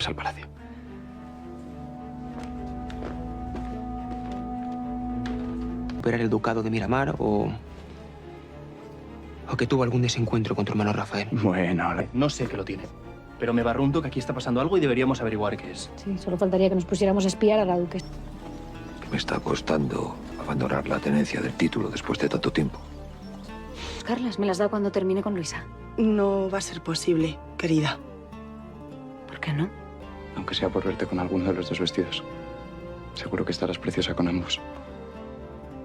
al palacio. ¿Recuperar el ducado de Miramar o que tuvo algún desencuentro con tu hermano Rafael? Bueno, no sé qué lo tiene, pero me barrunto que aquí está pasando algo y deberíamos averiguar qué es. Sí, solo faltaría que nos pusiéramos a espiar a la duquesa. Que me está costando abandonar la tenencia del título después de tanto tiempo. Carlas, me las da cuando termine con Luisa. No va a ser posible, querida. ¿Por qué no? Aunque sea por verte con alguno de los dos vestidos. Seguro que estarás preciosa con ambos.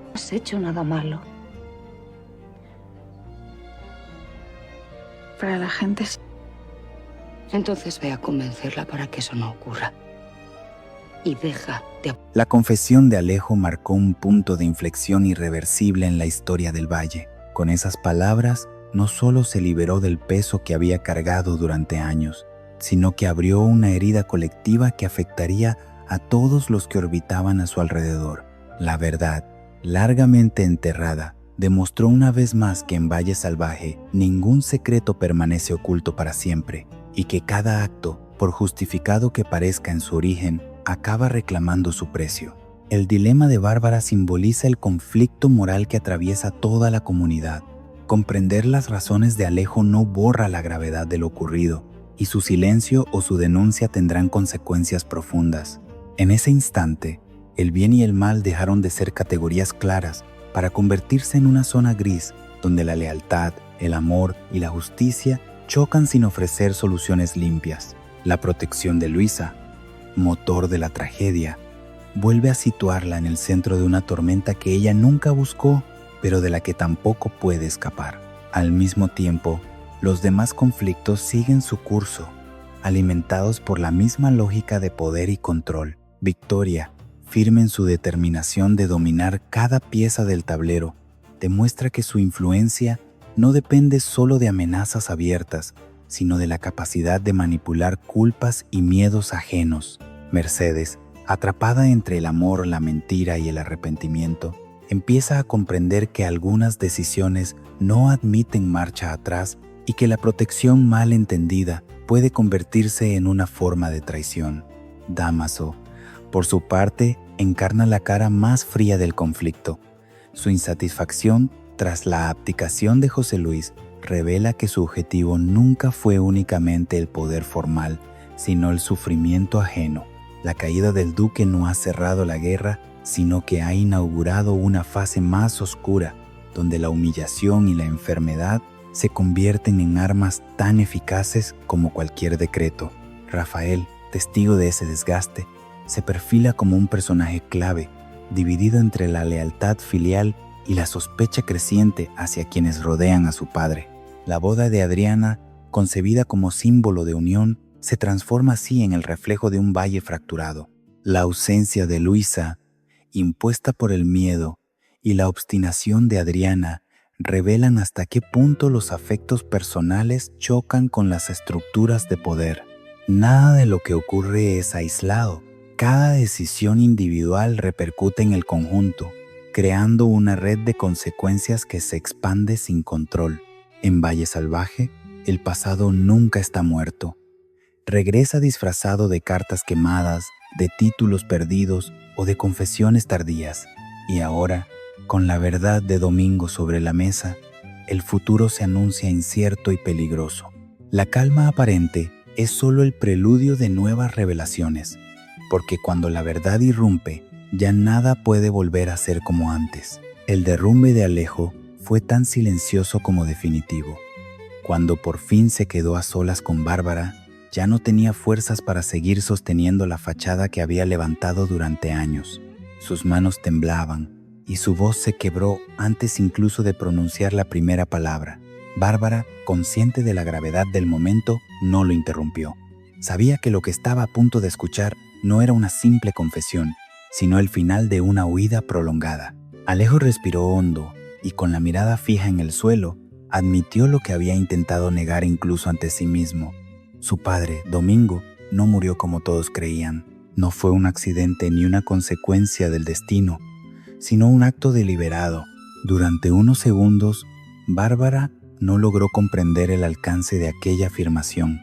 No has hecho nada malo. Para la gente sí. Entonces ve a convencerla para que eso no ocurra. Y deja de... La confesión de Alejo marcó un punto de inflexión irreversible en la historia del Valle. Con esas palabras, no solo se liberó del peso que había cargado durante años, sino que abrió una herida colectiva que afectaría a todos los que orbitaban a su alrededor. La verdad, largamente enterrada, demostró una vez más que en Valle Salvaje ningún secreto permanece oculto para siempre y que cada acto, por justificado que parezca en su origen, acaba reclamando su precio. El dilema de Bárbara simboliza el conflicto moral que atraviesa toda la comunidad. Comprender las razones de Alejo no borra la gravedad de lo ocurrido, y su silencio o su denuncia tendrán consecuencias profundas. En ese instante, el bien y el mal dejaron de ser categorías claras para convertirse en una zona gris donde la lealtad, el amor y la justicia chocan sin ofrecer soluciones limpias. La protección de Luisa, motor de la tragedia, vuelve a situarla en el centro de una tormenta que ella nunca buscó, pero de la que tampoco puede escapar. Al mismo tiempo, los demás conflictos siguen su curso, alimentados por la misma lógica de poder y control. Victoria, firme en su determinación de dominar cada pieza del tablero, demuestra que su influencia no depende solo de amenazas abiertas, sino de la capacidad de manipular culpas y miedos ajenos. Mercedes, atrapada entre el amor, la mentira y el arrepentimiento, empieza a comprender que algunas decisiones no admiten marcha atrás y que la protección mal entendida puede convertirse en una forma de traición. Dámaso, por su parte, encarna la cara más fría del conflicto. Su insatisfacción tras la abdicación de José Luis revela que su objetivo nunca fue únicamente el poder formal, sino el sufrimiento ajeno. La caída del duque no ha cerrado la guerra, sino que ha inaugurado una fase más oscura, donde la humillación y la enfermedad se convierten en armas tan eficaces como cualquier decreto. Rafael, testigo de ese desgaste, se perfila como un personaje clave, dividido entre la lealtad filial y la sospecha creciente hacia quienes rodean a su padre. La boda de Adriana, concebida como símbolo de unión, se transforma así en el reflejo de un valle fracturado. La ausencia de Luisa, impuesta por el miedo, y la obstinación de Adriana revelan hasta qué punto los afectos personales chocan con las estructuras de poder. Nada de lo que ocurre es aislado. Cada decisión individual repercute en el conjunto, creando una red de consecuencias que se expande sin control. En Valle Salvaje, el pasado nunca está muerto. Regresa disfrazado de cartas quemadas, de títulos perdidos o de confesiones tardías. Y ahora, con la verdad de Domingo sobre la mesa, el futuro se anuncia incierto y peligroso. La calma aparente es solo el preludio de nuevas revelaciones, porque cuando la verdad irrumpe, ya nada puede volver a ser como antes. El derrumbe de Alejo fue tan silencioso como definitivo. Cuando por fin se quedó a solas con Bárbara, ya no tenía fuerzas para seguir sosteniendo la fachada que había levantado durante años. Sus manos temblaban y su voz se quebró antes incluso de pronunciar la primera palabra. Bárbara, consciente de la gravedad del momento, no lo interrumpió. Sabía que lo que estaba a punto de escuchar no era una simple confesión, sino el final de una huida prolongada. Alejo respiró hondo y con la mirada fija en el suelo, admitió lo que había intentado negar incluso ante sí mismo. Su padre, Domingo, no murió como todos creían. No fue un accidente ni una consecuencia del destino, sino un acto deliberado. Durante unos segundos, Bárbara no logró comprender el alcance de aquella afirmación.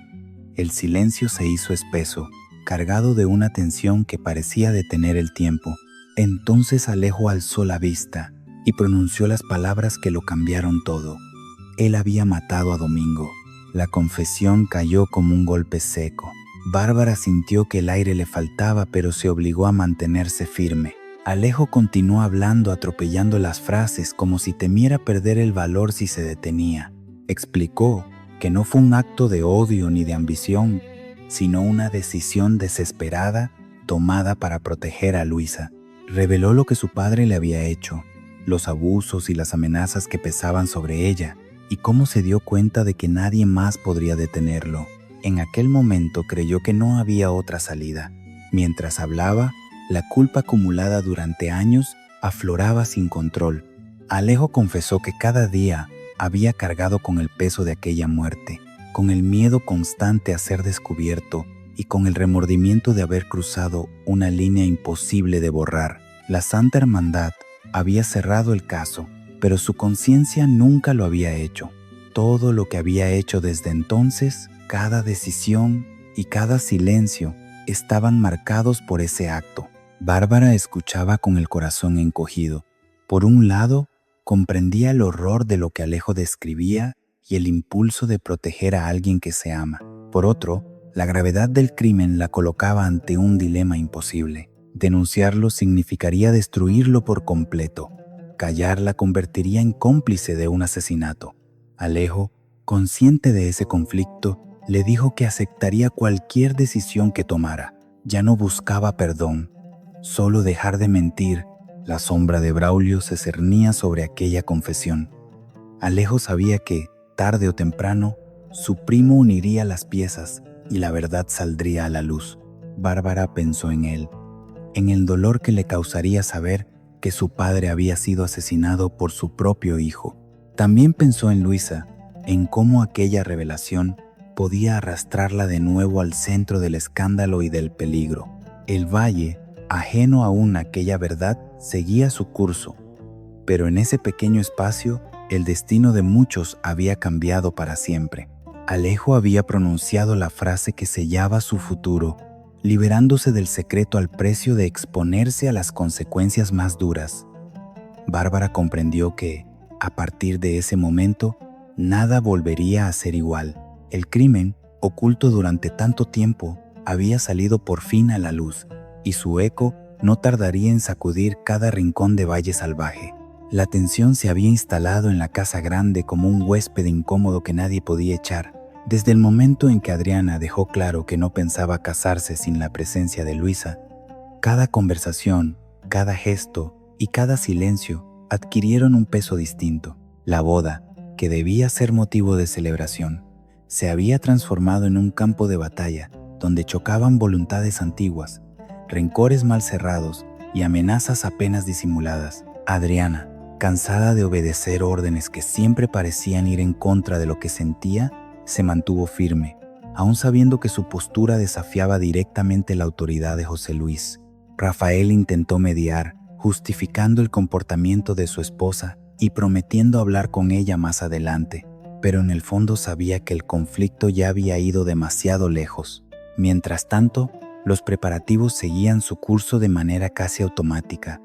El silencio se hizo espeso cargado de una tensión que parecía detener el tiempo. Entonces Alejo alzó la vista y pronunció las palabras que lo cambiaron todo. Él había matado a Domingo. La confesión cayó como un golpe seco. Bárbara sintió que el aire le faltaba, pero se obligó a mantenerse firme. Alejo continuó hablando, atropellando las frases como si temiera perder el valor si se detenía. Explicó que no fue un acto de odio ni de ambición, sino una decisión desesperada tomada para proteger a Luisa. Reveló lo que su padre le había hecho, los abusos y las amenazas que pesaban sobre ella, y cómo se dio cuenta de que nadie más podría detenerlo. En aquel momento creyó que no había otra salida. Mientras hablaba, la culpa acumulada durante años afloraba sin control. Alejo confesó que cada día había cargado con el peso de aquella muerte, con el miedo constante a ser descubierto y con el remordimiento de haber cruzado una línea imposible de borrar. La Santa Hermandad había cerrado el caso, pero su conciencia nunca lo había hecho. Todo lo que había hecho desde entonces, cada decisión y cada silencio, estaban marcados por ese acto. Bárbara escuchaba con el corazón encogido. Por un lado, comprendía el horror de lo que Alejo describía y el impulso de proteger a alguien que se ama. Por otro, la gravedad del crimen la colocaba ante un dilema imposible. Denunciarlo significaría destruirlo por completo. Callar la convertiría en cómplice de un asesinato. Alejo, consciente de ese conflicto, le dijo que aceptaría cualquier decisión que tomara. Ya no buscaba perdón, solo dejar de mentir. La sombra de Braulio se cernía sobre aquella confesión. Alejo sabía que, tarde o temprano, su primo uniría las piezas y la verdad saldría a la luz. Bárbara pensó en él, en el dolor que le causaría saber que su padre había sido asesinado por su propio hijo. También pensó en Luisa, en cómo aquella revelación podía arrastrarla de nuevo al centro del escándalo y del peligro. El valle, ajeno aún a aquella verdad, seguía su curso, pero en ese pequeño espacio el destino de muchos había cambiado para siempre. Alejo había pronunciado la frase que sellaba su futuro, liberándose del secreto al precio de exponerse a las consecuencias más duras. Bárbara comprendió que, a partir de ese momento, nada volvería a ser igual. El crimen, oculto durante tanto tiempo, había salido por fin a la luz, y su eco no tardaría en sacudir cada rincón de Valle Salvaje. La tensión se había instalado en la casa grande como un huésped incómodo que nadie podía echar. Desde el momento en que Adriana dejó claro que no pensaba casarse sin la presencia de Luisa, cada conversación, cada gesto y cada silencio adquirieron un peso distinto. La boda, que debía ser motivo de celebración, se había transformado en un campo de batalla donde chocaban voluntades antiguas, rencores mal cerrados y amenazas apenas disimuladas. Adriana, cansada de obedecer órdenes que siempre parecían ir en contra de lo que sentía, se mantuvo firme, aún sabiendo que su postura desafiaba directamente la autoridad de José Luis. Rafael intentó mediar, justificando el comportamiento de su esposa y prometiendo hablar con ella más adelante, pero en el fondo sabía que el conflicto ya había ido demasiado lejos. Mientras tanto, los preparativos seguían su curso de manera casi automática.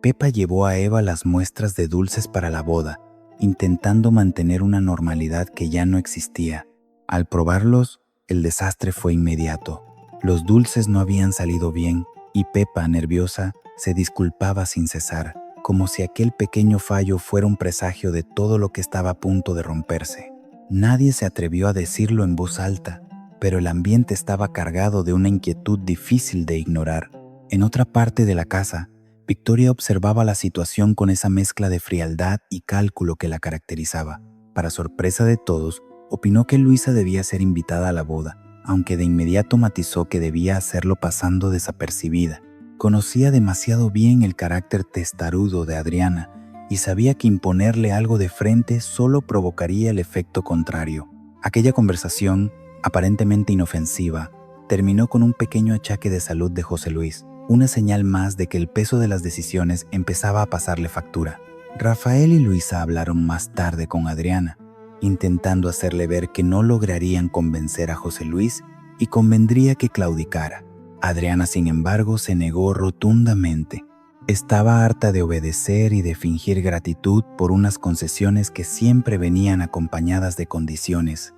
Pepa llevó a Eva las muestras de dulces para la boda, intentando mantener una normalidad que ya no existía. Al probarlos, el desastre fue inmediato. Los dulces no habían salido bien y Pepa, nerviosa, se disculpaba sin cesar, como si aquel pequeño fallo fuera un presagio de todo lo que estaba a punto de romperse. Nadie se atrevió a decirlo en voz alta, pero el ambiente estaba cargado de una inquietud difícil de ignorar. En otra parte de la casa, Victoria observaba la situación con esa mezcla de frialdad y cálculo que la caracterizaba. Para sorpresa de todos, opinó que Luisa debía ser invitada a la boda, aunque de inmediato matizó que debía hacerlo pasando desapercibida. Conocía demasiado bien el carácter testarudo de Adriana y sabía que imponerle algo de frente solo provocaría el efecto contrario. Aquella conversación, aparentemente inofensiva, terminó con un pequeño achaque de salud de José Luis, una señal más de que el peso de las decisiones empezaba a pasarle factura. Rafael y Luisa hablaron más tarde con Adriana, intentando hacerle ver que no lograrían convencer a José Luis y convendría que claudicara. Adriana, sin embargo, se negó rotundamente. Estaba harta de obedecer y de fingir gratitud por unas concesiones que siempre venían acompañadas de condiciones.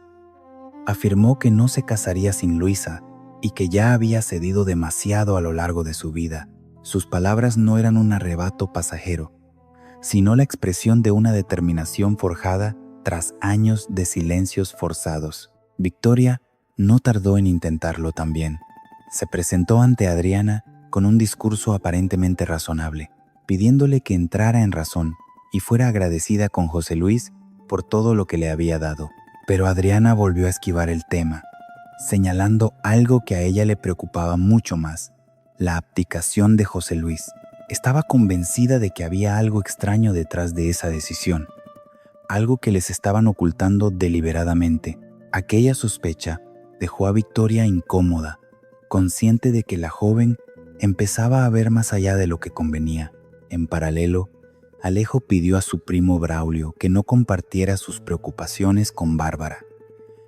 Afirmó que no se casaría sin Luisa y que ya había cedido demasiado a lo largo de su vida. Sus palabras no eran un arrebato pasajero, sino la expresión de una determinación forjada tras años de silencios forzados. Victoria no tardó en intentarlo también. Se presentó ante Adriana con un discurso aparentemente razonable, pidiéndole que entrara en razón y fuera agradecida con José Luis por todo lo que le había dado. Pero Adriana volvió a esquivar el tema, señalando algo que a ella le preocupaba mucho más: la abdicación de José Luis. Estaba convencida de que había algo extraño detrás de esa decisión, algo que les estaban ocultando deliberadamente. Aquella sospecha dejó a Victoria incómoda, consciente de que la joven empezaba a ver más allá de lo que convenía. En paralelo, Alejo pidió a su primo Braulio que no compartiera sus preocupaciones con Bárbara.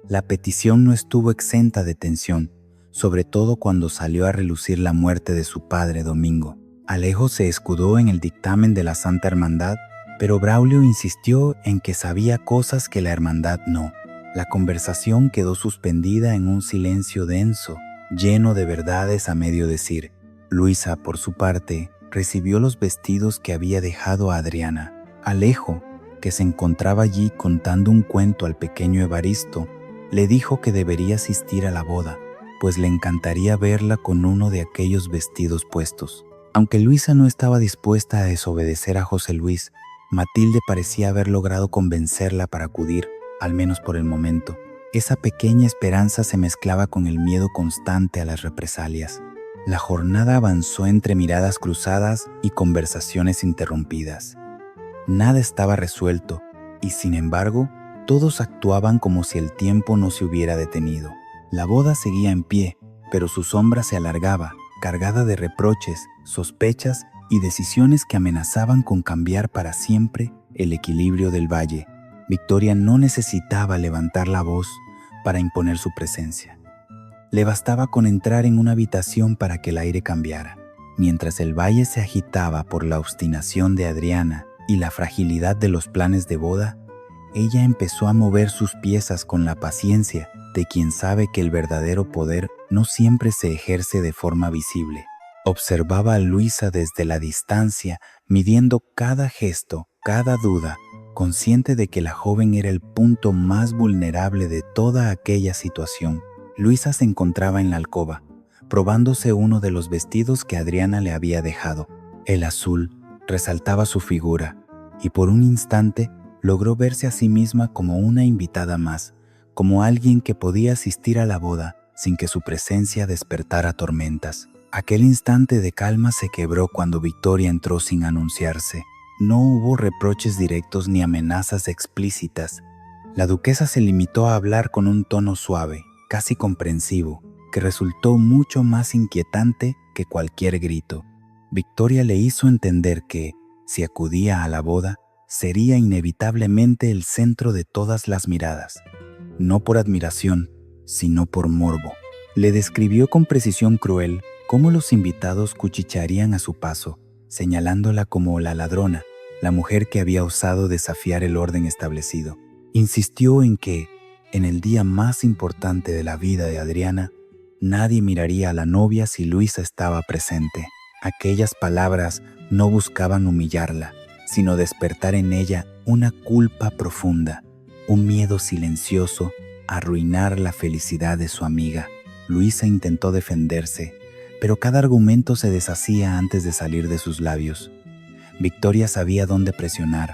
La petición no estuvo exenta de tensión, sobre todo cuando salió a relucir la muerte de su padre Domingo. Alejo se escudó en el dictamen de la Santa Hermandad, pero Braulio insistió en que sabía cosas que la hermandad no. La conversación quedó suspendida en un silencio denso, lleno de verdades a medio decir. Luisa, por su parte, recibió los vestidos que había dejado a Adriana. Alejo, que se encontraba allí contando un cuento al pequeño Evaristo, le dijo que debería asistir a la boda, pues le encantaría verla con uno de aquellos vestidos puestos. Aunque Luisa no estaba dispuesta a desobedecer a José Luis, Matilde parecía haber logrado convencerla para acudir, al menos por el momento. Esa pequeña esperanza se mezclaba con el miedo constante a las represalias. La jornada avanzó entre miradas cruzadas y conversaciones interrumpidas. Nada estaba resuelto y, sin embargo, todos actuaban como si el tiempo no se hubiera detenido. La boda seguía en pie, pero su sombra se alargaba, cargada de reproches, sospechas y decisiones que amenazaban con cambiar para siempre el equilibrio del valle. Victoria no necesitaba levantar la voz para imponer su presencia. Le bastaba con entrar en una habitación para que el aire cambiara. Mientras el valle se agitaba por la obstinación de Adriana y la fragilidad de los planes de boda, ella empezó a mover sus piezas con la paciencia de quien sabe que el verdadero poder no siempre se ejerce de forma visible. Observaba a Luisa desde la distancia, midiendo cada gesto, cada duda, consciente de que la joven era el punto más vulnerable de toda aquella situación. Luisa se encontraba en la alcoba, probándose uno de los vestidos que Adriana le había dejado. El azul resaltaba su figura, y por un instante logró verse a sí misma como una invitada más, como alguien que podía asistir a la boda sin que su presencia despertara tormentas. Aquel instante de calma se quebró cuando Victoria entró sin anunciarse. No hubo reproches directos ni amenazas explícitas. La duquesa se limitó a hablar con un tono suave, casi comprensivo, que resultó mucho más inquietante que cualquier grito. Victoria le hizo entender que, si acudía a la boda, sería inevitablemente el centro de todas las miradas, no por admiración, sino por morbo. Le describió con precisión cruel cómo los invitados cuchichearían a su paso, señalándola como la ladrona, la mujer que había osado desafiar el orden establecido. Insistió en que, en el día más importante de la vida de Adriana, nadie miraría a la novia si Luisa estaba presente. Aquellas palabras no buscaban humillarla, sino despertar en ella una culpa profunda, un miedo silencioso a arruinar la felicidad de su amiga. Luisa intentó defenderse, pero cada argumento se deshacía antes de salir de sus labios. Victoria sabía dónde presionar.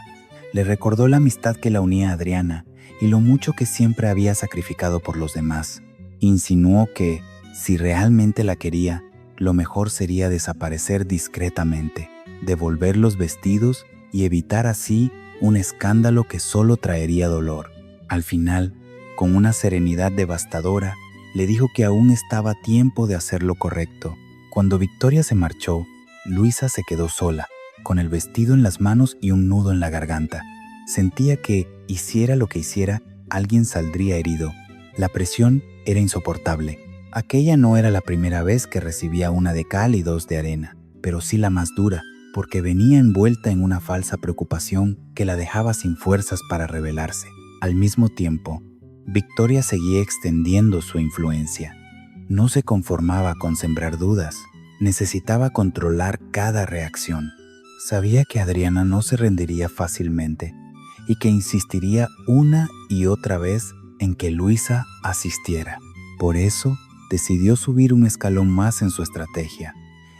Le recordó la amistad que la unía a Adriana y lo mucho que siempre había sacrificado por los demás. Insinuó que, si realmente la quería, lo mejor sería desaparecer discretamente, devolver los vestidos y evitar así un escándalo que solo traería dolor. Al final, con una serenidad devastadora, le dijo que aún estaba a tiempo de hacer lo correcto. Cuando Victoria se marchó, Luisa se quedó sola, con el vestido en las manos y un nudo en la garganta. Sentía que, hiciera lo que hiciera, alguien saldría herido. La presión era insoportable. Aquella no era la primera vez que recibía una de cal y dos de arena, pero sí la más dura, porque venía envuelta en una falsa preocupación que la dejaba sin fuerzas para rebelarse. Al mismo tiempo, Victoria seguía extendiendo su influencia. No se conformaba con sembrar dudas, necesitaba controlar cada reacción. Sabía que Adriana no se rendiría fácilmente y que insistiría una y otra vez en que Luisa asistiera. Por eso, decidió subir un escalón más en su estrategia.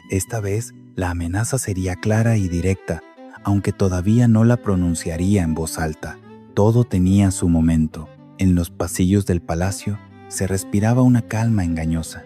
Esta vez, la amenaza sería clara y directa, aunque todavía no la pronunciaría en voz alta. Todo tenía su momento. En los pasillos del palacio se respiraba una calma engañosa.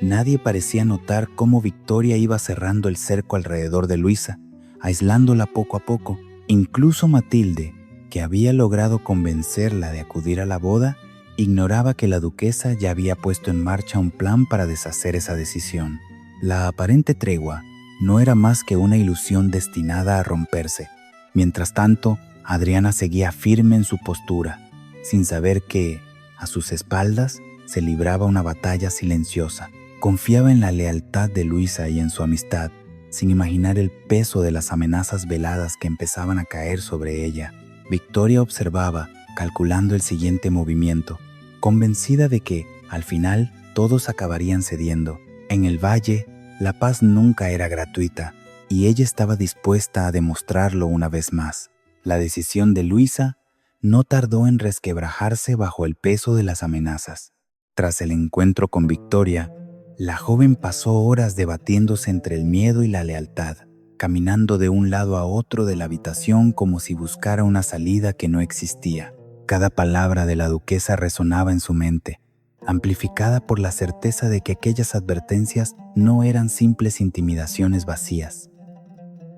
Nadie parecía notar cómo Victoria iba cerrando el cerco alrededor de Luisa, aislándola poco a poco. Incluso Matilde, que había logrado convencerla de acudir a la boda, ignoraba que la duquesa ya había puesto en marcha un plan para deshacer esa decisión. La aparente tregua no era más que una ilusión destinada a romperse. Mientras tanto, Adriana seguía firme en su postura, sin saber que, a sus espaldas, se libraba una batalla silenciosa. Confiaba en la lealtad de Luisa y en su amistad, sin imaginar el peso de las amenazas veladas que empezaban a caer sobre ella. Victoria observaba, calculando el siguiente movimiento, convencida de que, al final, todos acabarían cediendo. En el valle, la paz nunca era gratuita, y ella estaba dispuesta a demostrarlo una vez más. La decisión de Luisa no tardó en resquebrajarse bajo el peso de las amenazas. Tras el encuentro con Victoria, la joven pasó horas debatiéndose entre el miedo y la lealtad, caminando de un lado a otro de la habitación como si buscara una salida que no existía. Cada palabra de la duquesa resonaba en su mente, amplificada por la certeza de que aquellas advertencias no eran simples intimidaciones vacías.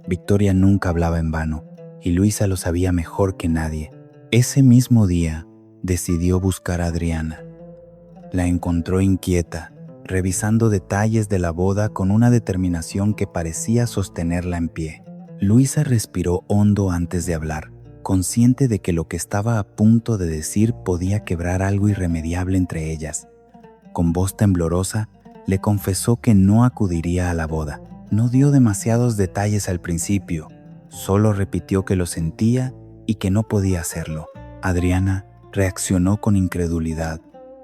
Victoria nunca hablaba en vano, y Luisa lo sabía mejor que nadie. Ese mismo día, decidió buscar a Adriana. La encontró inquieta, revisando detalles de la boda con una determinación que parecía sostenerla en pie. Luisa respiró hondo antes de hablar, consciente de que lo que estaba a punto de decir podía quebrar algo irremediable entre ellas. Con voz temblorosa, le confesó que no acudiría a la boda. No dio demasiados detalles al principio, solo repitió que lo sentía y que no podía hacerlo. Adriana reaccionó con incredulidad,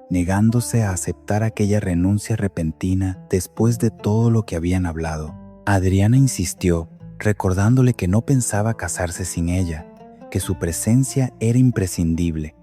negándose a aceptar aquella renuncia repentina después de todo lo que habían hablado. Adriana insistió, recordándole que no pensaba casarse sin ella, que su presencia era imprescindible,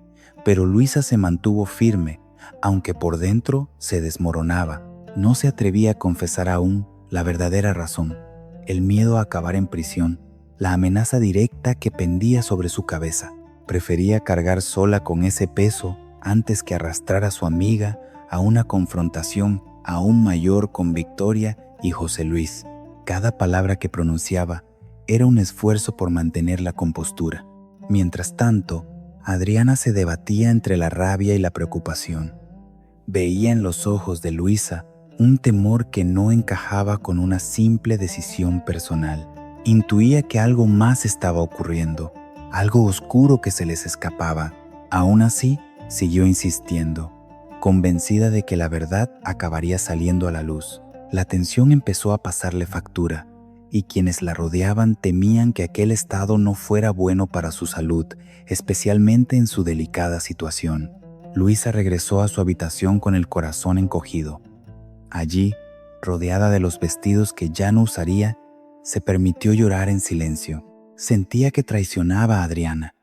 pero Luisa se mantuvo firme, aunque por dentro se desmoronaba. No se atrevía a confesar aún la verdadera razón, el miedo a acabar en prisión, la amenaza directa que pendía sobre su cabeza. Prefería cargar sola con ese peso antes que arrastrar a su amiga a una confrontación aún mayor con Victoria y José Luis. Cada palabra que pronunciaba era un esfuerzo por mantener la compostura. Mientras tanto, Adriana se debatía entre la rabia y la preocupación. Veía en los ojos de Luisa un temor que no encajaba con una simple decisión personal. Intuía que algo más estaba ocurriendo, algo oscuro que se les escapaba. Aún así, siguió insistiendo, convencida de que la verdad acabaría saliendo a la luz. La tensión empezó a pasarle factura, y quienes la rodeaban temían que aquel estado no fuera bueno para su salud, especialmente en su delicada situación. Luisa regresó a su habitación con el corazón encogido. Allí, rodeada de los vestidos que ya no usaría, se permitió llorar en silencio. Sentía que traicionaba a Adriana,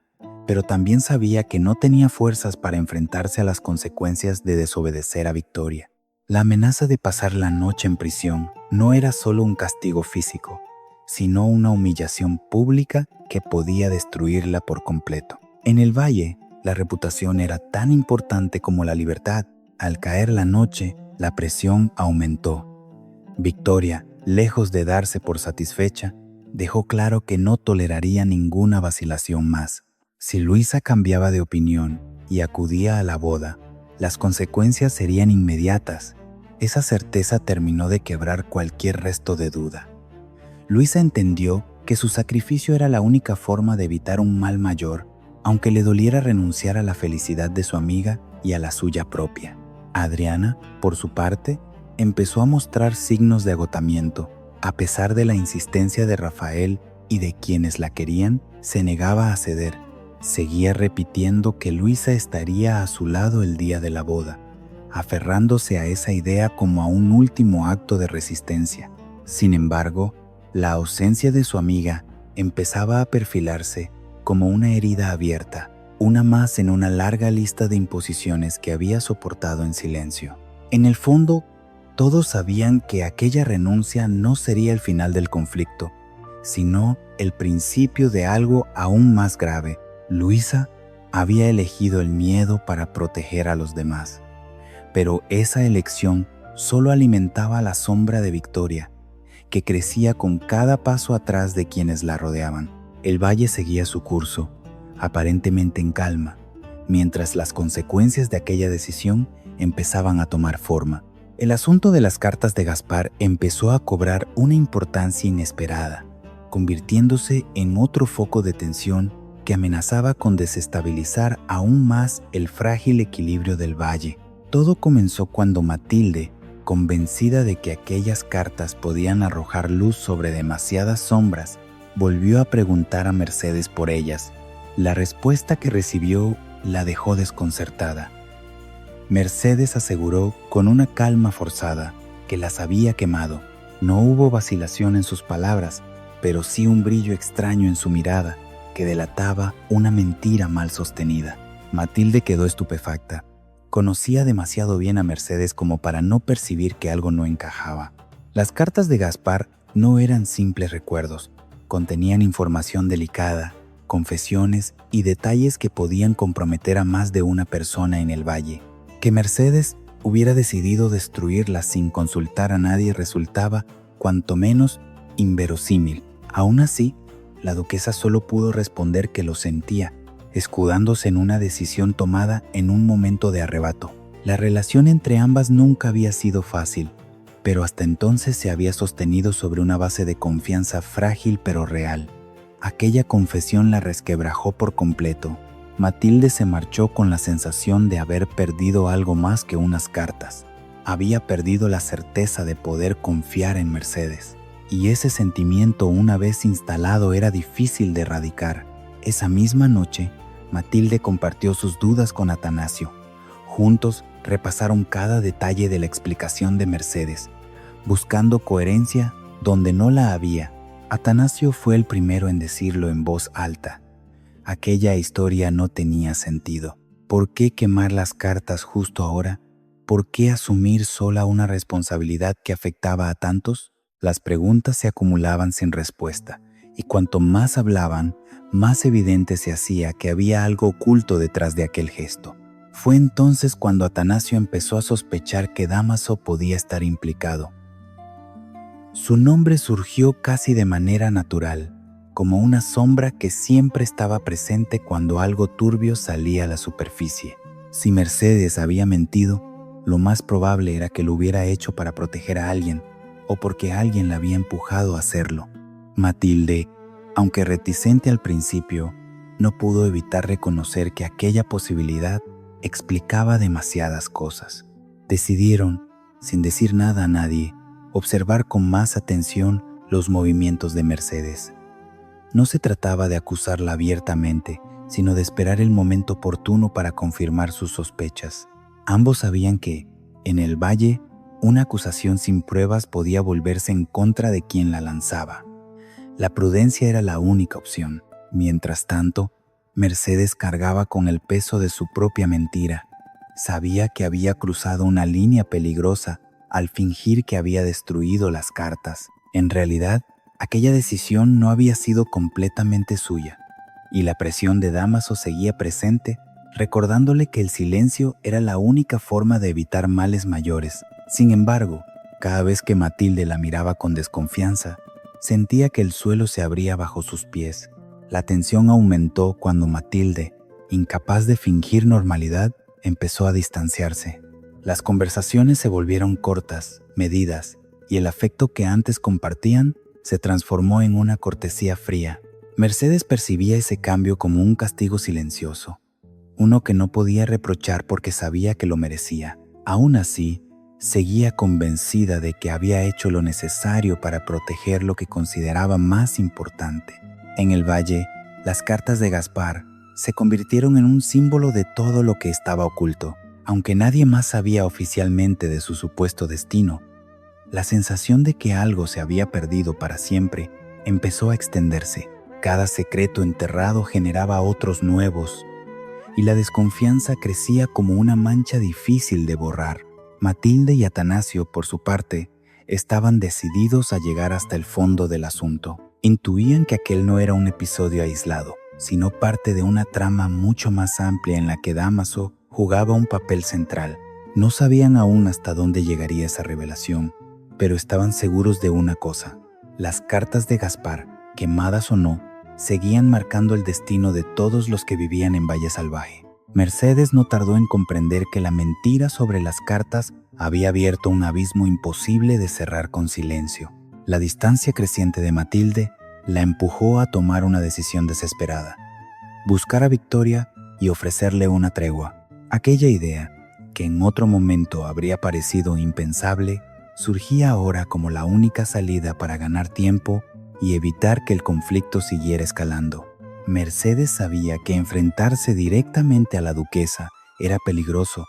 pero también sabía que no tenía fuerzas para enfrentarse a las consecuencias de desobedecer a Victoria. La amenaza de pasar la noche en prisión no era solo un castigo físico, sino una humillación pública que podía destruirla por completo. En el valle, la reputación era tan importante como la libertad. Al caer la noche, la presión aumentó. Victoria, lejos de darse por satisfecha, dejó claro que no toleraría ninguna vacilación más. Si Luisa cambiaba de opinión y acudía a la boda, las consecuencias serían inmediatas. Esa certeza terminó de quebrar cualquier resto de duda. Luisa entendió que su sacrificio era la única forma de evitar un mal mayor, aunque le doliera renunciar a la felicidad de su amiga y a la suya propia. Adriana, por su parte, empezó a mostrar signos de agotamiento. A pesar de la insistencia de Rafael y de quienes la querían, se negaba a ceder. Seguía repitiendo que Luisa estaría a su lado el día de la boda, aferrándose a esa idea como a un último acto de resistencia. Sin embargo, la ausencia de su amiga empezaba a perfilarse como una herida abierta, una más en una larga lista de imposiciones que había soportado en silencio. En el fondo, todos sabían que aquella renuncia no sería el final del conflicto, sino el principio de algo aún más grave. Luisa había elegido el miedo para proteger a los demás, pero esa elección solo alimentaba la sombra de Victoria, que crecía con cada paso atrás de quienes la rodeaban. El valle seguía su curso, aparentemente en calma, mientras las consecuencias de aquella decisión empezaban a tomar forma. El asunto de las cartas de Gaspar empezó a cobrar una importancia inesperada, convirtiéndose en otro foco de tensión que amenazaba con desestabilizar aún más el frágil equilibrio del valle. Todo comenzó cuando Matilde, convencida de que aquellas cartas podían arrojar luz sobre demasiadas sombras, volvió a preguntar a Mercedes por ellas. La respuesta que recibió la dejó desconcertada. Mercedes aseguró con una calma forzada que las había quemado. No hubo vacilación en sus palabras, pero sí un brillo extraño en su mirada que delataba una mentira mal sostenida. Matilde quedó estupefacta. Conocía demasiado bien a Mercedes como para no percibir que algo no encajaba. Las cartas de Gaspar no eran simples recuerdos, contenían información delicada, confesiones y detalles que podían comprometer a más de una persona en el valle. Que Mercedes hubiera decidido destruirlas sin consultar a nadie resultaba, cuanto menos, inverosímil. Aún así, la duquesa solo pudo responder que lo sentía, escudándose en una decisión tomada en un momento de arrebato. La relación entre ambas nunca había sido fácil, pero hasta entonces se había sostenido sobre una base de confianza frágil pero real. Aquella confesión la resquebrajó por completo. Matilde se marchó con la sensación de haber perdido algo más que unas cartas. Había perdido la certeza de poder confiar en Mercedes. Y ese sentimiento, una vez instalado, era difícil de erradicar. Esa misma noche, Matilde compartió sus dudas con Atanasio. Juntos repasaron cada detalle de la explicación de Mercedes, buscando coherencia donde no la había. Atanasio fue el primero en decirlo en voz alta. Aquella historia no tenía sentido. ¿Por qué quemar las cartas justo ahora? ¿Por qué asumir sola una responsabilidad que afectaba a tantos? Las preguntas se acumulaban sin respuesta, y cuanto más hablaban, más evidente se hacía que había algo oculto detrás de aquel gesto. Fue entonces cuando Atanasio empezó a sospechar que Dámaso podía estar implicado. Su nombre surgió casi de manera natural, como una sombra que siempre estaba presente cuando algo turbio salía a la superficie. Si Mercedes había mentido, lo más probable era que lo hubiera hecho para proteger a alguien, o porque alguien la había empujado a hacerlo. Matilde, aunque reticente al principio, no pudo evitar reconocer que aquella posibilidad explicaba demasiadas cosas. Decidieron, sin decir nada a nadie, observar con más atención los movimientos de Mercedes. No se trataba de acusarla abiertamente, sino de esperar el momento oportuno para confirmar sus sospechas. Ambos sabían que, en el valle, una acusación sin pruebas podía volverse en contra de quien la lanzaba. La prudencia era la única opción. Mientras tanto, Mercedes cargaba con el peso de su propia mentira. Sabía que había cruzado una línea peligrosa al fingir que había destruido las cartas. En realidad, aquella decisión no había sido completamente suya, y la presión de Dámaso seguía presente, recordándole que el silencio era la única forma de evitar males mayores. Sin embargo, cada vez que Matilde la miraba con desconfianza, sentía que el suelo se abría bajo sus pies. La tensión aumentó cuando Matilde, incapaz de fingir normalidad, empezó a distanciarse. Las conversaciones se volvieron cortas, medidas, y el afecto que antes compartían se transformó en una cortesía fría. Mercedes percibía ese cambio como un castigo silencioso, uno que no podía reprochar porque sabía que lo merecía. Aún así, seguía convencida de que había hecho lo necesario para proteger lo que consideraba más importante. En el valle, las cartas de Gaspar se convirtieron en un símbolo de todo lo que estaba oculto. Aunque nadie más sabía oficialmente de su supuesto destino, la sensación de que algo se había perdido para siempre empezó a extenderse. Cada secreto enterrado generaba otros nuevos, y la desconfianza crecía como una mancha difícil de borrar. Matilde y Atanasio, por su parte, estaban decididos a llegar hasta el fondo del asunto. Intuían que aquel no era un episodio aislado, sino parte de una trama mucho más amplia en la que Dámaso jugaba un papel central. No sabían aún hasta dónde llegaría esa revelación, pero estaban seguros de una cosa: las cartas de Gaspar, quemadas o no, seguían marcando el destino de todos los que vivían en Valle Salvaje. Mercedes no tardó en comprender que la mentira sobre las cartas había abierto un abismo imposible de cerrar con silencio. La distancia creciente de Matilde la empujó a tomar una decisión desesperada: buscar a Victoria y ofrecerle una tregua. Aquella idea, que en otro momento habría parecido impensable, surgía ahora como la única salida para ganar tiempo y evitar que el conflicto siguiera escalando. Mercedes sabía que enfrentarse directamente a la duquesa era peligroso,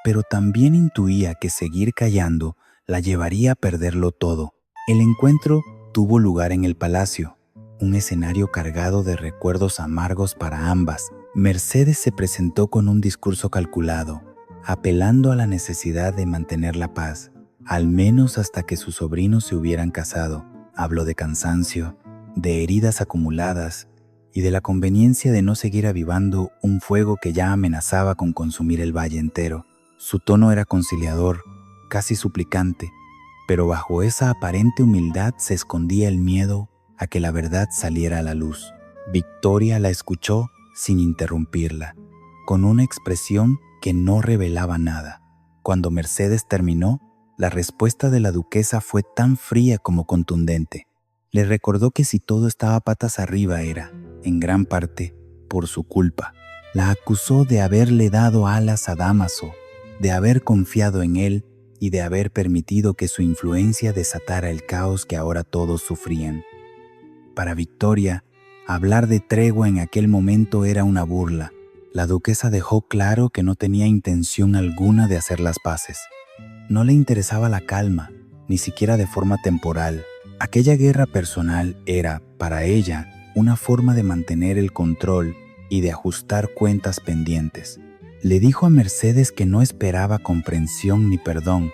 pero también intuía que seguir callando la llevaría a perderlo todo. El encuentro tuvo lugar en el palacio, un escenario cargado de recuerdos amargos para ambas. Mercedes se presentó con un discurso calculado, apelando a la necesidad de mantener la paz, al menos hasta que sus sobrinos se hubieran casado. Habló de cansancio, de heridas acumuladas y de la conveniencia de no seguir avivando un fuego que ya amenazaba con consumir el valle entero. Su tono era conciliador, casi suplicante, pero bajo esa aparente humildad se escondía el miedo a que la verdad saliera a la luz. Victoria la escuchó sin interrumpirla, con una expresión que no revelaba nada. Cuando Mercedes terminó, la respuesta de la duquesa fue tan fría como contundente. Le recordó que si todo estaba patas arriba era, en gran parte, por su culpa. La acusó de haberle dado alas a Dámaso, de haber confiado en él y de haber permitido que su influencia desatara el caos que ahora todos sufrían. Para Victoria, hablar de tregua en aquel momento era una burla. La duquesa dejó claro que no tenía intención alguna de hacer las paces. No le interesaba la calma, ni siquiera de forma temporal. Aquella guerra personal era, para ella, una forma de mantener el control y de ajustar cuentas pendientes. Le dijo a Mercedes que no esperaba comprensión ni perdón,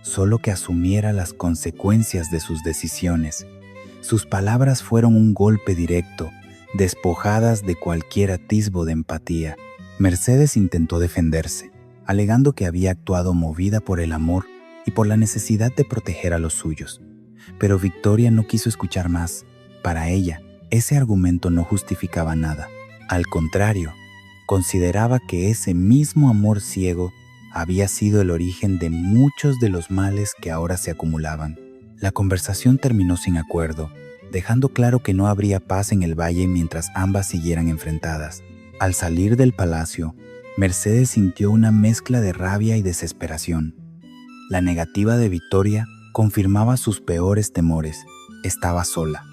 solo que asumiera las consecuencias de sus decisiones. Sus palabras fueron un golpe directo, despojadas de cualquier atisbo de empatía. Mercedes intentó defenderse, alegando que había actuado movida por el amor y por la necesidad de proteger a los suyos. Pero Victoria no quiso escuchar más. Para ella, ese argumento no justificaba nada. Al contrario, consideraba que ese mismo amor ciego había sido el origen de muchos de los males que ahora se acumulaban. La conversación terminó sin acuerdo, dejando claro que no habría paz en el valle mientras ambas siguieran enfrentadas. Al salir del palacio, Mercedes sintió una mezcla de rabia y desesperación. La negativa de Victoria confirmaba sus peores temores. Estaba sola,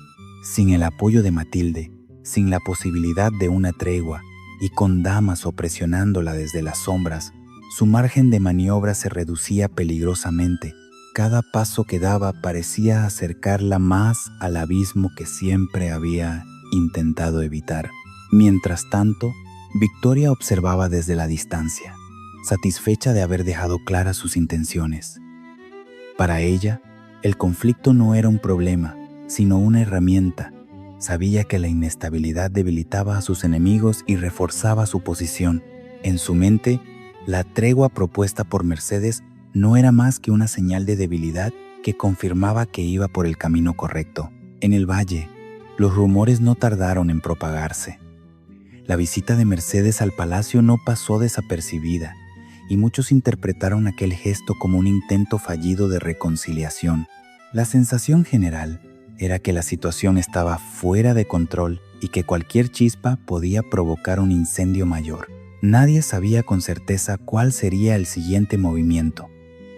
sin el apoyo de Matilde, sin la posibilidad de una tregua y con Dámaso presionándola desde las sombras. Su margen de maniobra se reducía peligrosamente. Cada paso que daba parecía acercarla más al abismo que siempre había intentado evitar. Mientras tanto, Victoria observaba desde la distancia, satisfecha de haber dejado claras sus intenciones. Para ella, el conflicto no era un problema, sino una herramienta. Sabía que la inestabilidad debilitaba a sus enemigos y reforzaba su posición. En su mente, la tregua propuesta por Mercedes no era más que una señal de debilidad que confirmaba que iba por el camino correcto. En el valle, los rumores no tardaron en propagarse. La visita de Mercedes al palacio no pasó desapercibida, y muchos interpretaron aquel gesto como un intento fallido de reconciliación. La sensación general era que la situación estaba fuera de control y que cualquier chispa podía provocar un incendio mayor. Nadie sabía con certeza cuál sería el siguiente movimiento,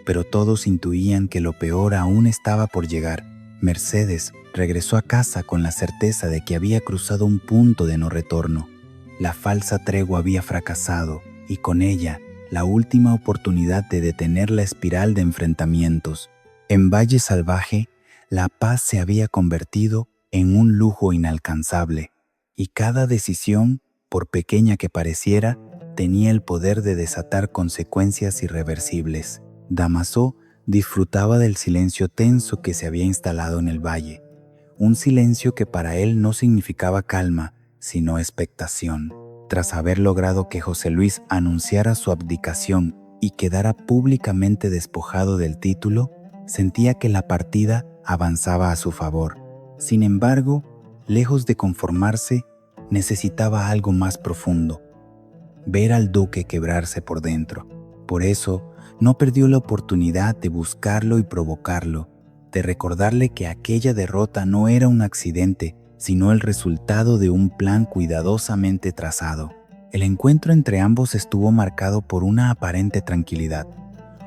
pero todos intuían que lo peor aún estaba por llegar. Mercedes regresó a casa con la certeza de que había cruzado un punto de no retorno. La falsa tregua había fracasado y con ella la última oportunidad de detener la espiral de enfrentamientos. En Valle Salvaje, la paz se había convertido en un lujo inalcanzable y cada decisión, por pequeña que pareciera, tenía el poder de desatar consecuencias irreversibles. Damaso disfrutaba del silencio tenso que se había instalado en el valle, un silencio que para él no significaba calma, sino expectación. Tras haber logrado que José Luis anunciara su abdicación y quedara públicamente despojado del título, sentía que la partida avanzaba a su favor. Sin embargo, lejos de conformarse, necesitaba algo más profundo: ver al duque quebrarse por dentro. Por eso, no perdió la oportunidad de buscarlo y provocarlo, de recordarle que aquella derrota no era un accidente, sino el resultado de un plan cuidadosamente trazado. El encuentro entre ambos estuvo marcado por una aparente tranquilidad.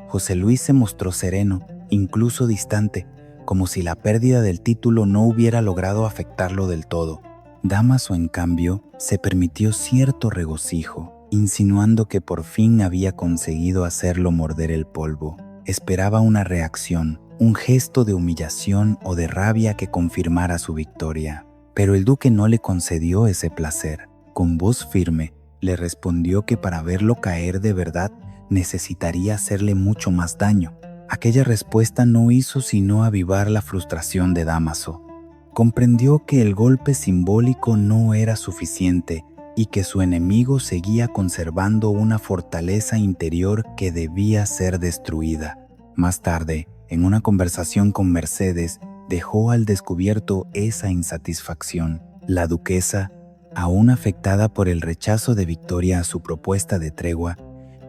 José Luis se mostró sereno, incluso distante, como si la pérdida del título no hubiera logrado afectarlo del todo. Damaso, en cambio, se permitió cierto regocijo, insinuando que por fin había conseguido hacerlo morder el polvo. Esperaba una reacción, un gesto de humillación o de rabia que confirmara su victoria. Pero el duque no le concedió ese placer. Con voz firme, le respondió que para verlo caer de verdad necesitaría hacerle mucho más daño. Aquella respuesta no hizo sino avivar la frustración de Damaso. Comprendió que el golpe simbólico no era suficiente y que su enemigo seguía conservando una fortaleza interior que debía ser destruida. Más tarde, en una conversación con Mercedes, dejó al descubierto esa insatisfacción. La duquesa, aún afectada por el rechazo de Victoria a su propuesta de tregua,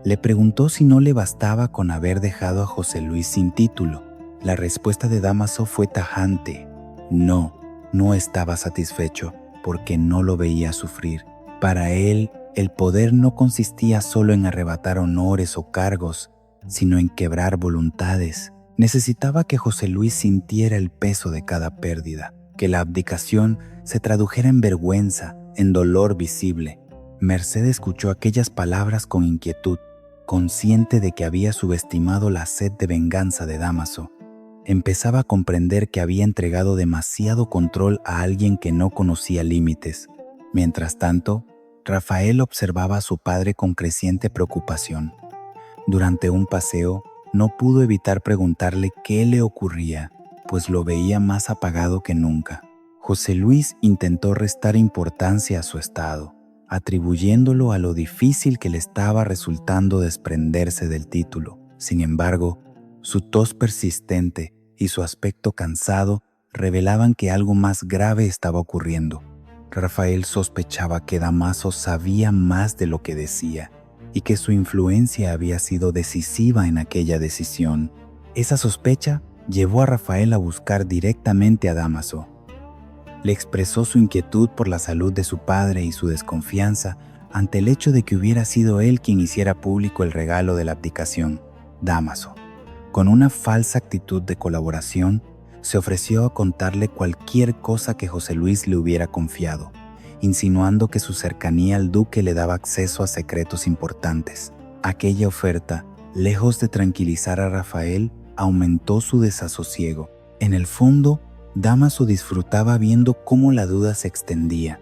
le preguntó si no le bastaba con haber dejado a José Luis sin título. La respuesta de Damaso fue tajante: no, no estaba satisfecho, porque no lo veía sufrir. Para él, el poder no consistía solo en arrebatar honores o cargos, sino en quebrar voluntades. Necesitaba que José Luis sintiera el peso de cada pérdida, que la abdicación se tradujera en vergüenza, en dolor visible. Mercedes escuchó aquellas palabras con inquietud, consciente de que había subestimado la sed de venganza de Damaso. Empezaba a comprender que había entregado demasiado control a alguien que no conocía límites. Mientras tanto, Rafael observaba a su padre con creciente preocupación. Durante un paseo, no pudo evitar preguntarle qué le ocurría, pues lo veía más apagado que nunca. José Luis intentó restar importancia a su estado, atribuyéndolo a lo difícil que le estaba resultando desprenderse del título. Sin embargo, su tos persistente y su aspecto cansado revelaban que algo más grave estaba ocurriendo. Rafael sospechaba que Damaso sabía más de lo que decía y que su influencia había sido decisiva en aquella decisión. Esa sospecha llevó a Rafael a buscar directamente a Damaso. Le expresó su inquietud por la salud de su padre y su desconfianza ante el hecho de que hubiera sido él quien hiciera público el regalo de la abdicación. Damaso, con una falsa actitud de colaboración, se ofreció a contarle cualquier cosa que José Luis le hubiera confiado, insinuando que su cercanía al duque le daba acceso a secretos importantes. Aquella oferta, lejos de tranquilizar a Rafael, aumentó su desasosiego. En el fondo, Damaso disfrutaba viendo cómo la duda se extendía.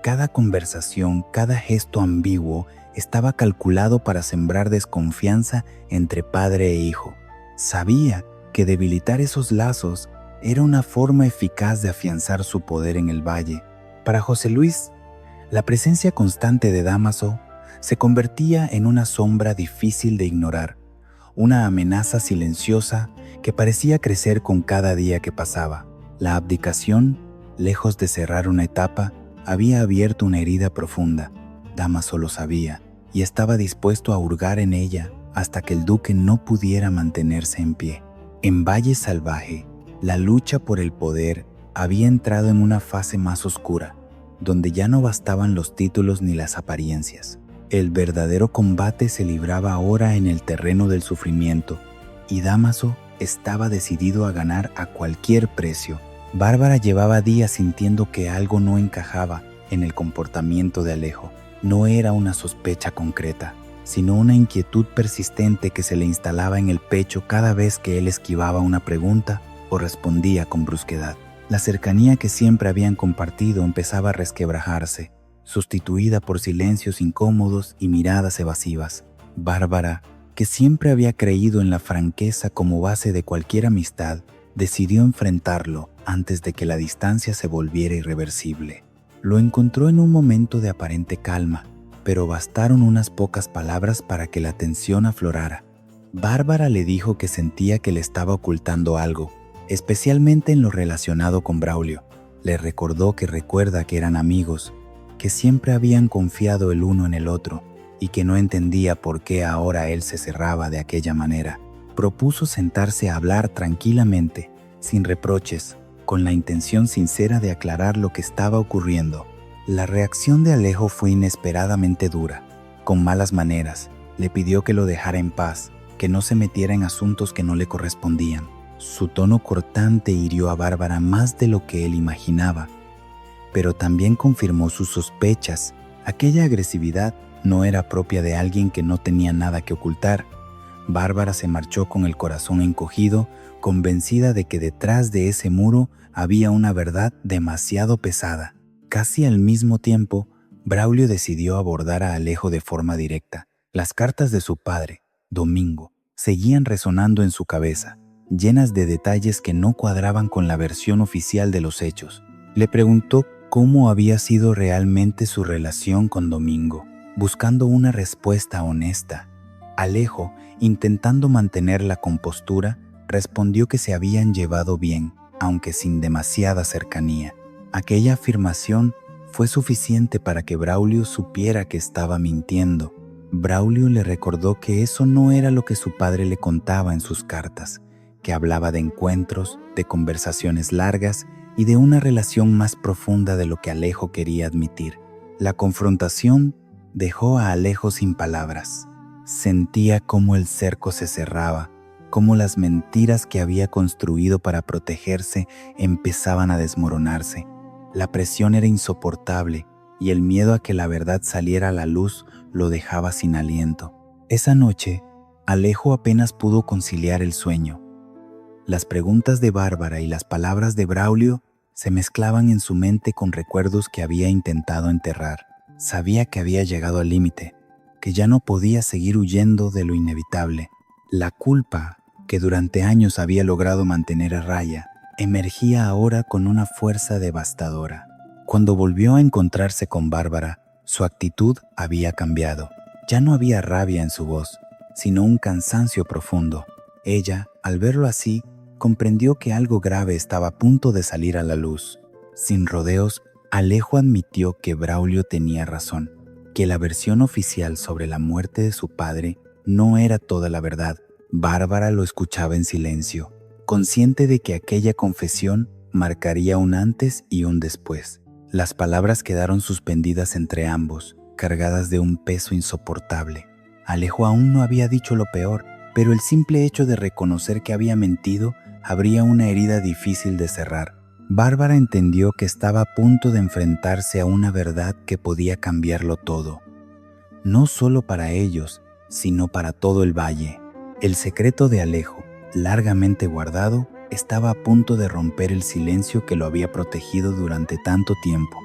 Cada conversación, cada gesto ambiguo estaba calculado para sembrar desconfianza entre padre e hijo. Sabía que debilitar esos lazos era una forma eficaz de afianzar su poder en el valle. Para José Luis, la presencia constante de Damaso se convertía en una sombra difícil de ignorar, una amenaza silenciosa que parecía crecer con cada día que pasaba. La abdicación, lejos de cerrar una etapa, había abierto una herida profunda. Damaso lo sabía y estaba dispuesto a hurgar en ella hasta que el duque no pudiera mantenerse en pie. En Valle Salvaje, la lucha por el poder había entrado en una fase más oscura, donde ya no bastaban los títulos ni las apariencias. El verdadero combate se libraba ahora en el terreno del sufrimiento, y Dámaso estaba decidido a ganar a cualquier precio. Bárbara llevaba días sintiendo que algo no encajaba en el comportamiento de Alejo. No era una sospecha concreta, sino una inquietud persistente que se le instalaba en el pecho cada vez que él esquivaba una pregunta o respondía con brusquedad. La cercanía que siempre habían compartido empezaba a resquebrajarse, sustituida por silencios incómodos y miradas evasivas. Bárbara, que siempre había creído en la franqueza como base de cualquier amistad, decidió enfrentarlo antes de que la distancia se volviera irreversible. Lo encontró en un momento de aparente calma, pero bastaron unas pocas palabras para que la tensión aflorara. Bárbara le dijo que sentía que le estaba ocultando algo, especialmente en lo relacionado con Braulio. Le recordó que recuerda que eran amigos, que siempre habían confiado el uno en el otro y que no entendía por qué ahora él se cerraba de aquella manera. Propuso sentarse a hablar tranquilamente, sin reproches, con la intención sincera de aclarar lo que estaba ocurriendo. La reacción de Alejo fue inesperadamente dura. Con malas maneras, le pidió que lo dejara en paz, que no se metiera en asuntos que no le correspondían. Su tono cortante hirió a Bárbara más de lo que él imaginaba, pero también confirmó sus sospechas. Aquella agresividad no era propia de alguien que no tenía nada que ocultar. Bárbara se marchó con el corazón encogido, convencida de que detrás de ese muro había una verdad demasiado pesada. Casi al mismo tiempo, Braulio decidió abordar a Alejo de forma directa. Las cartas de su padre, Domingo, seguían resonando en su cabeza, llenas de detalles que no cuadraban con la versión oficial de los hechos. Le preguntó cómo había sido realmente su relación con Domingo, buscando una respuesta honesta. Alejo, intentando mantener la compostura, respondió que se habían llevado bien, aunque sin demasiada cercanía. Aquella afirmación fue suficiente para que Braulio supiera que estaba mintiendo. Braulio le recordó que eso no era lo que su padre le contaba en sus cartas, que hablaba de encuentros, de conversaciones largas y de una relación más profunda de lo que Alejo quería admitir. La confrontación dejó a Alejo sin palabras. Sentía cómo el cerco se cerraba, cómo las mentiras que había construido para protegerse empezaban a desmoronarse. La presión era insoportable y el miedo a que la verdad saliera a la luz lo dejaba sin aliento. Esa noche, Alejo apenas pudo conciliar el sueño. Las preguntas de Bárbara y las palabras de Braulio se mezclaban en su mente con recuerdos que había intentado enterrar. Sabía que había llegado al límite, que ya no podía seguir huyendo de lo inevitable. La culpa, que durante años había logrado mantener a raya, emergía ahora con una fuerza devastadora. Cuando volvió a encontrarse con Bárbara, su actitud había cambiado. Ya no había rabia en su voz, sino un cansancio profundo. Ella, al verlo así, comprendió que algo grave estaba a punto de salir a la luz. Sin rodeos, Alejo admitió que Braulio tenía razón, que la versión oficial sobre la muerte de su padre no era toda la verdad. Bárbara lo escuchaba en silencio, consciente de que aquella confesión marcaría un antes y un después. Las palabras quedaron suspendidas entre ambos, cargadas de un peso insoportable. Alejo aún no había dicho lo peor, pero el simple hecho de reconocer que había mentido abría una herida difícil de cerrar. Bárbara entendió que estaba a punto de enfrentarse a una verdad que podía cambiarlo todo. No solo para ellos, sino para todo el valle. El secreto de Alejo, largamente guardado, estaba a punto de romper el silencio que lo había protegido durante tanto tiempo.